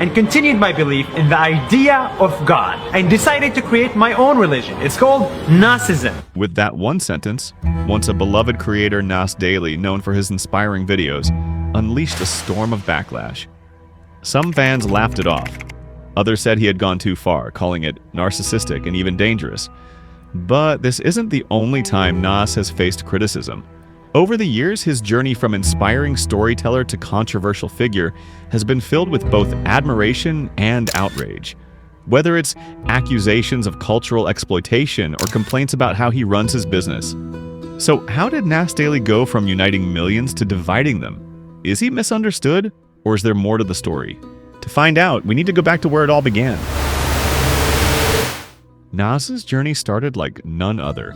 and continued my belief in the idea of God and decided to create my own religion. It's called Nasism. With that one sentence, once a beloved creator, Nas Daily, known for his inspiring videos, unleashed a storm of backlash. Some fans laughed it off. Others said he had gone too far, calling it narcissistic and even dangerous. But this isn't the only time Nas has faced criticism. Over the years, his journey from inspiring storyteller to controversial figure has been filled with both admiration and outrage. Whether it's accusations of cultural exploitation or complaints about how he runs his business. So how did Nas Daily go from uniting millions to dividing them? Is he misunderstood, or is there more to the story? To find out, we need to go back to where it all began. Nas's journey started like none other.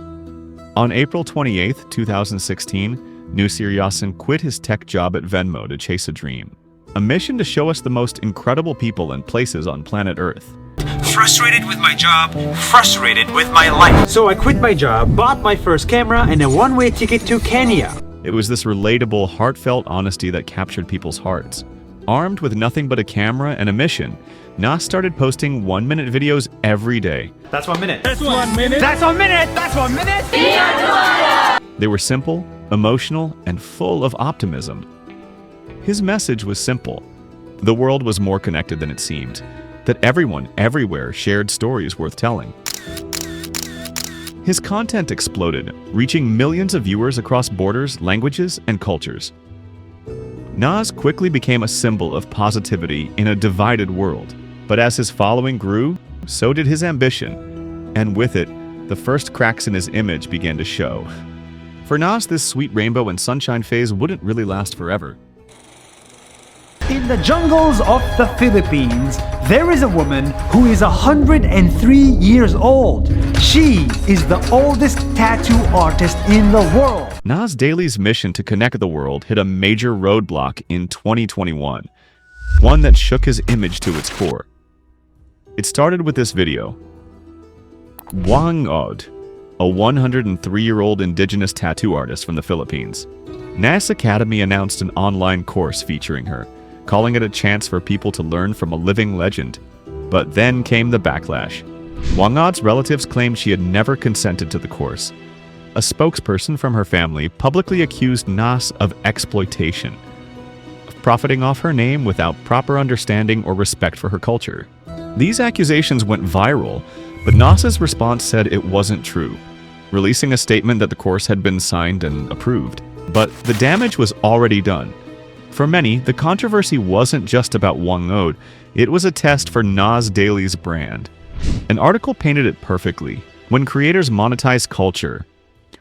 On April 28, 2016, Nusir Yassin quit his tech job at Venmo to chase a dream. A mission to show us the most incredible people and places on planet Earth. Frustrated with my job, frustrated with my life. So I quit my job, bought my first camera and a one-way ticket to Kenya. It was this relatable, heartfelt honesty that captured people's hearts. Armed with nothing but a camera and a mission, Nas started posting 1-minute videos every day. That's 1 minute. That's 1 minute. That's 1 minute. That's 1 minute. They were simple, emotional, and full of optimism. His message was simple. The world was more connected than it seemed. That everyone, everywhere, shared stories worth telling. His content exploded, reaching millions of viewers across borders, languages, and cultures. Nas quickly became a symbol of positivity in a divided world. But as his following grew, so did his ambition. And with it, the first cracks in his image began to show. For Nas, this sweet rainbow and sunshine phase wouldn't really last forever. In the jungles of the Philippines, there is a woman who is 103 years old. She is the oldest tattoo artist in the world. Nas Daily's mission to connect the world hit a major roadblock in 2021, one that shook his image to its core. It started with this video. Whang-Od, a 103-year-old indigenous tattoo artist from the Philippines. Nas Academy announced an online course featuring her, calling it a chance for people to learn from a living legend. But then came the backlash. Whang-Od's relatives claimed she had never consented to the course. A spokesperson from her family publicly accused Nas of exploitation, of profiting off her name without proper understanding or respect for her culture. These accusations went viral, but Nas's response said it wasn't true, releasing a statement that the course had been signed and approved. But the damage was already done. For many, the controversy wasn't just about Whang-Od, it was a test for Nas Daily's brand. An article painted it perfectly. When creators monetize culture,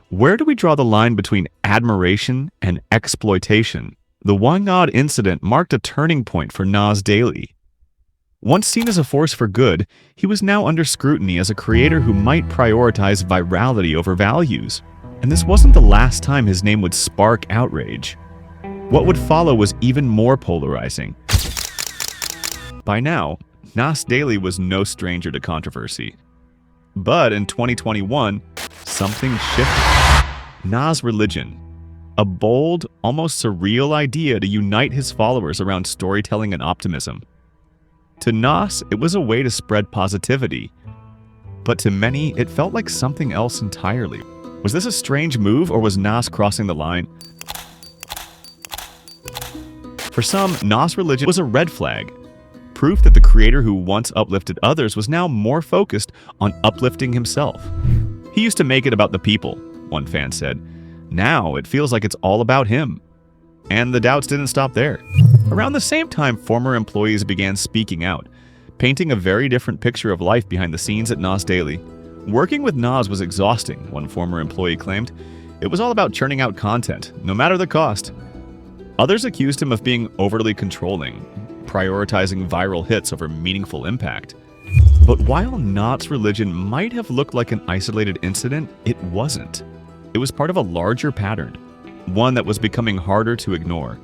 where do we draw the line between admiration and exploitation? The Whang-Od incident marked a turning point for Nas Daily. Once seen as a force for good, he was now under scrutiny as a creator who might prioritize virality over values. And this wasn't the last time his name would spark outrage. What would follow was even more polarizing. By now, Nas Daily was no stranger to controversy. But in 2021, something shifted. Nas religion, a bold, almost surreal idea to unite his followers around storytelling and optimism. To Nas, it was a way to spread positivity. But to many, it felt like something else entirely. Was this a strange move, or was Nas crossing the line? For some, Nas religion was a red flag. Proof that the creator who once uplifted others was now more focused on uplifting himself. He used to make it about the people, one fan said. Now it feels like it's all about him. And the doubts didn't stop there. Around the same time, former employees began speaking out, painting a very different picture of life behind the scenes at Nas Daily. Working with Nas was exhausting, one former employee claimed. It was all about churning out content, no matter the cost. Others accused him of being overly controlling, prioritizing viral hits over meaningful impact. But while Nas religion might have looked like an isolated incident, it wasn't. It was part of a larger pattern, one that was becoming harder to ignore.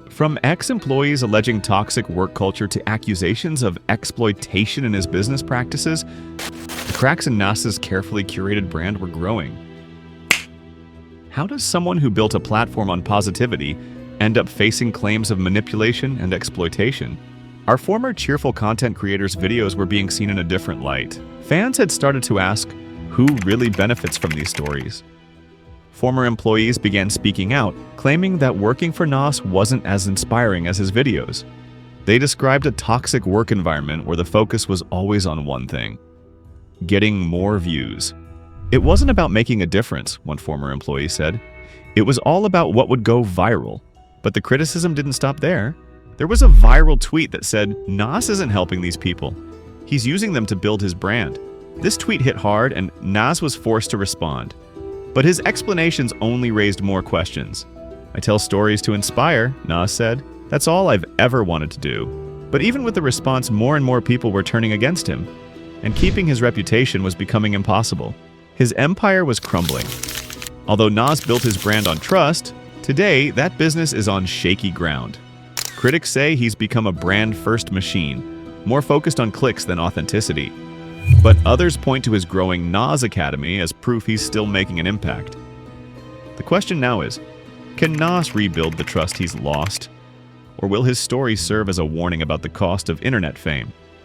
From ex-employees alleging toxic work culture to accusations of exploitation in his business practices, the cracks in Nas's carefully curated brand were growing. How does someone who built a platform on positivity end up facing claims of manipulation and exploitation? Our former cheerful content creators' videos were being seen in a different light. Fans had started to ask, who really benefits from these stories? Former employees began speaking out, claiming that working for Nas wasn't as inspiring as his videos. They described a toxic work environment where the focus was always on one thing: getting more views. It wasn't about making a difference, one former employee said. It was all about what would go viral. But the criticism didn't stop there. There was a viral tweet that said, Nas isn't helping these people. He's using them to build his brand. This tweet hit hard and Nas was forced to respond. But his explanations only raised more questions. I tell stories to inspire, Nas said. That's all I've ever wanted to do. But even with the response, more and more people were turning against him, and keeping his reputation was becoming impossible. His empire was crumbling. Although Nas built his brand on trust, today that business is on shaky ground. Critics say he's become a brand-first machine, more focused on clicks than authenticity. But others point to his growing Nas Academy as proof he's still making an impact. The question now is, can Nas rebuild the trust he's lost? Or will his story serve as a warning about the cost of internet fame?